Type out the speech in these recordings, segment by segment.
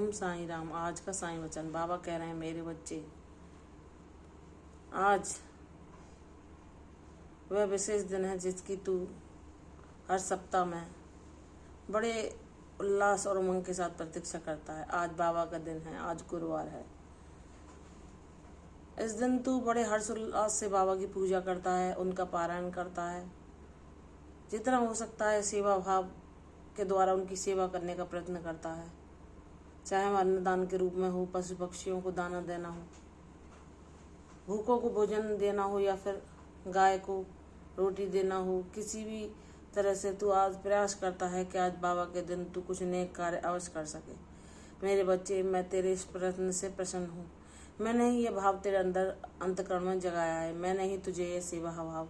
ओम साईं राम। आज का साईं वचन बाबा कह रहे हैं, मेरे बच्चे, आज वह विशेष दिन है जिसकी तू हर सप्ताह में बड़े उल्लास और उमंग के साथ प्रतीक्षा करता है। आज बाबा का दिन है, आज गुरुवार है। इस दिन तू बड़े हर्ष उल्लास से बाबा की पूजा करता है, उनका पारायण करता है। जितना हो सकता है सेवा भाव के द्वारा उनकी सेवा करने का प्रयत्न करता है, चाहे वह अन्नदान के रूप में हो, पशु पक्षियों को दाना देना हो, भूखों को भोजन देना हो, या फिर गाय को रोटी देना हो। किसी भी तरह से तू आज प्रयास करता है कि आज बाबा के दिन तू कुछ नेक कार्य अवश्य कर सके। मेरे बच्चे, मैं तेरे इस प्रयत्न से प्रसन्न हूँ। मैंने ही ये भाव तेरे अंदर अंतःकरण में जगाया है। मैंने ही तुझे ये सेवा भाव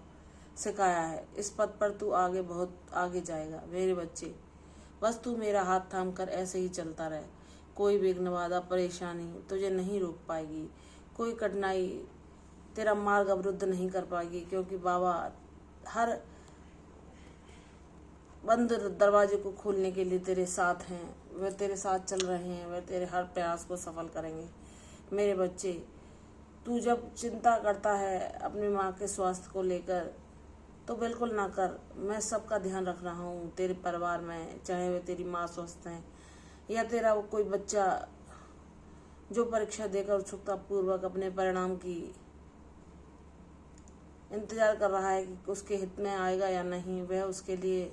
सिखाया है। इस पद पर तू आगे बहुत आगे जाएगा। मेरे बच्चे, बस तू मेरा हाथ थाम कर ऐसे ही चलता रहे। कोई विघ्न बाधा परेशानी तुझे नहीं रोक पाएगी, कोई कठिनाई तेरा मार्ग अवरुद्ध नहीं कर पाएगी, क्योंकि बाबा हर बंद दरवाजे को खोलने के लिए तेरे साथ हैं। वह तेरे साथ चल रहे हैं, वह तेरे हर प्रयास को सफल करेंगे। मेरे बच्चे, तू जब चिंता करता है अपनी माँ के स्वास्थ्य को लेकर, तो बिल्कुल ना कर। मैं सबका ध्यान रख रहा हूँ तेरे परिवार में, चाहे वह तेरी माँ स्वस्थ है या तेरा कोई बच्चा जो परीक्षा देकर उत्सुकता पूर्वक अपने परिणाम की इंतजार कर रहा है कि उसके हित में आएगा या नहीं। वह उसके लिए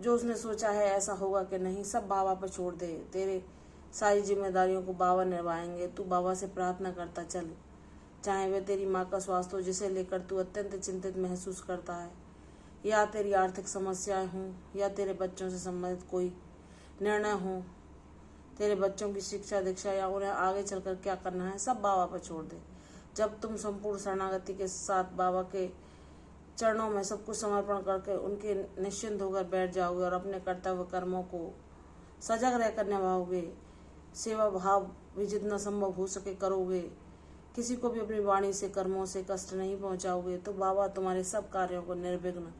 जो उसने सोचा है ऐसा होगा कि नहीं, सब बाबा पर छोड़ दे। तेरे सारी जिम्मेदारियों को बाबा निभाएंगे। तू बाबा से प्रार्थना करता चल, चाहे वह तेरी माँ का स्वास्थ्य हो जिसे लेकर तू अत्यंत चिंतित महसूस करता है, या तेरी आर्थिक समस्याएं हों, या तेरे बच्चों से संबंधित कोई निर्णय हो, तेरे बच्चों की शिक्षा दीक्षा, या उन्हें आगे चलकर क्या करना है, सब बाबा पर छोड़ दे। जब तुम संपूर्ण शरणागति के साथ बाबा के चरणों में सब कुछ समर्पण करके उनके निश्चिंत होकर बैठ जाओगे और अपने कर्तव्य कर्मों को सजग रहकर निभाओगे, सेवा भाव भी जितना संभव हो सके करोगे, किसी को भी अपनी वाणी से कर्मों से कष्ट नहीं पहुंचाओगे, तो बाबा तुम्हारे सब कार्यों को निर्विघ्न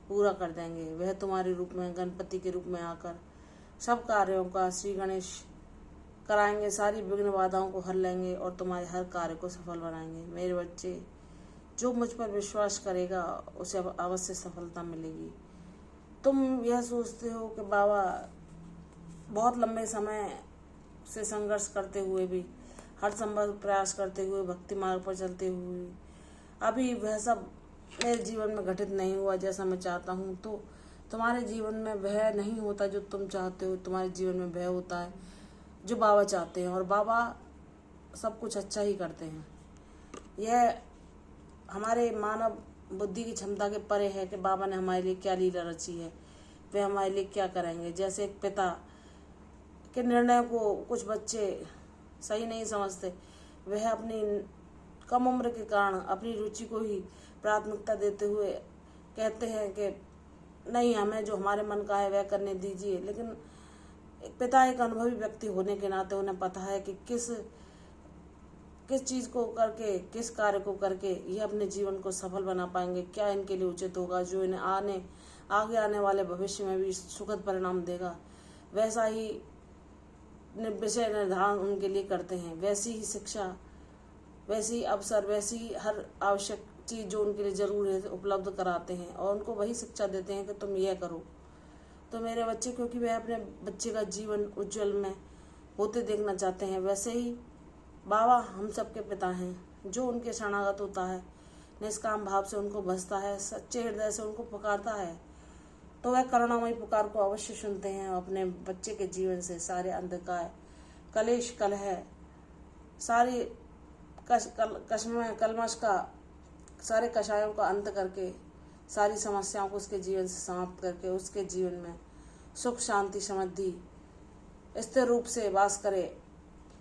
पूरा कर देंगे। वह तुम्हारे रूप में गणपति के रूप में आकर सब कार्यों का श्री गणेश कराएंगे, सारी विघ्न बाधाओं को हर लेंगे और तुम्हारे हर कार्य को सफल बनाएंगे। मेरे बच्चे, जो मुझ पर विश्वास करेगा उसे अवश्य सफलता मिलेगी। तुम यह सोचते हो कि बाबा बहुत लंबे समय से संघर्ष करते हुए भी, हर संभव प्रयास करते हुए, भक्ति मार्ग पर चलते हुए अभी वह सब मेरे जीवन में घटित नहीं हुआ जैसा मैं चाहता हूँ, तो तुम्हारे जीवन में वह नहीं होता जो तुम चाहते हो। तुम्हारे जीवन में वह होता है जो बाबा चाहते हैं, और बाबा सब कुछ अच्छा ही करते हैं। यह हमारे मानव बुद्धि की क्षमता के परे है कि बाबा ने हमारे लिए क्या लीला रची है, वे हमारे लिए क्या करेंगे। जैसे एक पिता के निर्णय को कुछ बच्चे सही नहीं समझते, वह अपनी कम उम्र के कारण अपनी रुचि को ही प्राथमिकता देते हुए कहते हैं कि नहीं, हमें जो हमारे मन का है वह करने दीजिए। लेकिन एक पिता एक अनुभवी व्यक्ति होने के नाते उन्हें पता है कि किस चीज़ को करके, किस कार्य को करके ये अपने जीवन को सफल बना पाएंगे, क्या इनके लिए उचित होगा, जो इन्हें आगे आने वाले भविष्य में भी सुखद परिणाम देगा। वैसा ही विषय निर्धारण उनके लिए करते हैं, वैसी ही शिक्षा, वैसी अवसर, वैसी हर आवश्यक चीज़ जो उनके लिए जरूर है उपलब्ध कराते हैं, और उनको वही शिक्षा देते हैं कि तुम यह करो। तो मेरे बच्चे, क्योंकि वह अपने बच्चे का जीवन उज्जवल में होते देखना चाहते हैं, वैसे ही बाबा हम सबके पिता हैं। जो उनके शरणागत होता है, निष्काम भाव से उनको भजता है, सच्चे हृदय से उनको पुकारता है, तो वह करुणामयी पुकार को अवश्य सुनते हैं और अपने बच्चे के जीवन से सारे अंधकार, कलेश, कलह, सारी कलमश का, सारे कषायों का अंत करके, सारी समस्याओं को उसके जीवन से समाप्त करके उसके जीवन में सुख, शांति, समृद्धि स्थिर रूप से वास करे,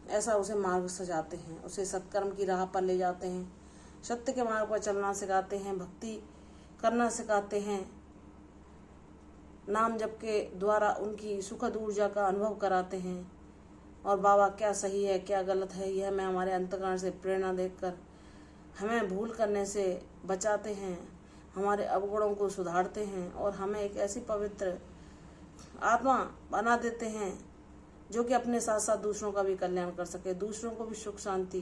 ऐसा उसे मार्ग सजाते हैं। उसे सत्कर्म की राह पर ले जाते हैं, सत्य के मार्ग पर चलना सिखाते हैं, भक्ति करना सिखाते हैं, नाम जप के द्वारा उनकी सुखद ऊर्जा का अनुभव कराते हैं। और बाबा क्या सही है क्या गलत है, यह हमें हमारे अंतःकरण से प्रेरणा देकर हमें भूल करने से बचाते हैं, हमारे अवगुणों को सुधारते हैं और हमें एक ऐसी पवित्र आत्मा बना देते हैं जो कि अपने साथ साथ दूसरों का भी कल्याण कर सके, दूसरों को भी सुख शांति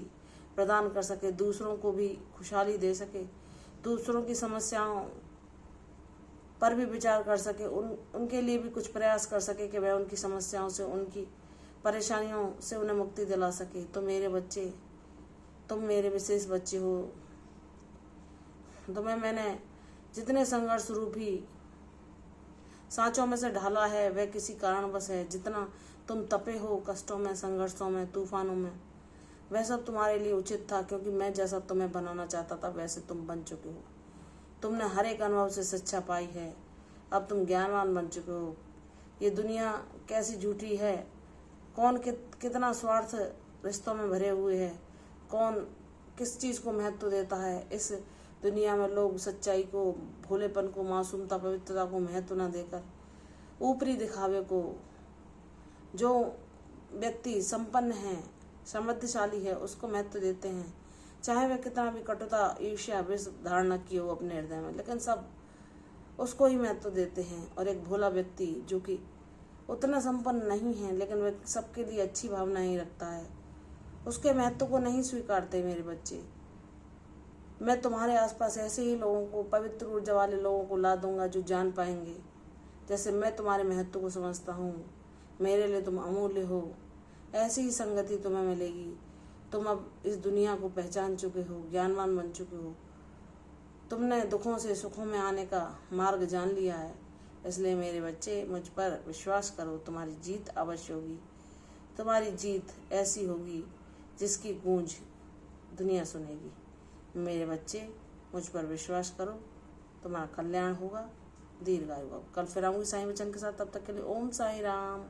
प्रदान कर सके, दूसरों को भी खुशहाली दे सके, दूसरों की समस्याओं पर भी विचार कर सके, उनके लिए भी कुछ प्रयास कर सके कि वह उनकी समस्याओं से, उनकी परेशानियों से उन्हें मुक्ति दिला सके। तो मेरे बच्चे, तुम मेरे विशेष बच्चे हो। तुम्हें मैंने जितने संघर्ष रूपी सांचों में से ढाला है वह किसी कारणवश है। जितना तुम तपे हो कष्टों में, संघर्षों में, तूफानों में, वह सब तुम्हारे लिए उचित था, क्योंकि मैं जैसा तुम्हें बनाना चाहता था वैसे तुम बन चुके हो। तुमने हर एक अनुभव से शिक्षा पाई है, अब तुम ज्ञानवान बन चुके हो। ये दुनिया कैसी झूठी है, कौन कितना स्वार्थ रिश्तों में भरे हुए है, कौन किस चीज़ को महत्व देता है। इस दुनिया में लोग सच्चाई को, भोलेपन को, मासूमता, पवित्रता को महत्व न देकर ऊपरी दिखावे को, जो व्यक्ति संपन्न है, समृद्धशाली है, उसको महत्व देते हैं, चाहे वह कितना भी कटुता, ईर्ष्या, विष धारण किए हो अपने हृदय में, लेकिन सब उसको ही महत्व देते हैं। और एक भोला व्यक्ति जो कि उतना संपन्न नहीं है लेकिन वह सबके लिए अच्छी भावना ही रखता है, उसके महत्व को नहीं स्वीकारते। मेरे बच्चे, मैं तुम्हारे आसपास ऐसे ही लोगों को, पवित्र ऊर्जा वाले लोगों को ला दूंगा जो जान पाएंगे जैसे मैं तुम्हारे महत्व को समझता हूँ। मेरे लिए तुम अमूल्य हो, ऐसी ही संगति तुम्हें मिलेगी। तुम अब इस दुनिया को पहचान चुके हो, ज्ञानवान बन चुके हो, तुमने दुखों से सुखों में आने का मार्ग जान लिया है। इसलिए मेरे बच्चे, मुझ पर विश्वास करो, तुम्हारी जीत अवश्य होगी। तुम्हारी जीत ऐसी होगी जिसकी गूंज दुनिया सुनेगी। मेरे बच्चे, मुझ पर विश्वास करो, तुम्हारा कल्याण होगा, दीर्घायु होगा। कल फिर आऊंगी साईं वचन के साथ, तब तक के लिए ओम साई राम।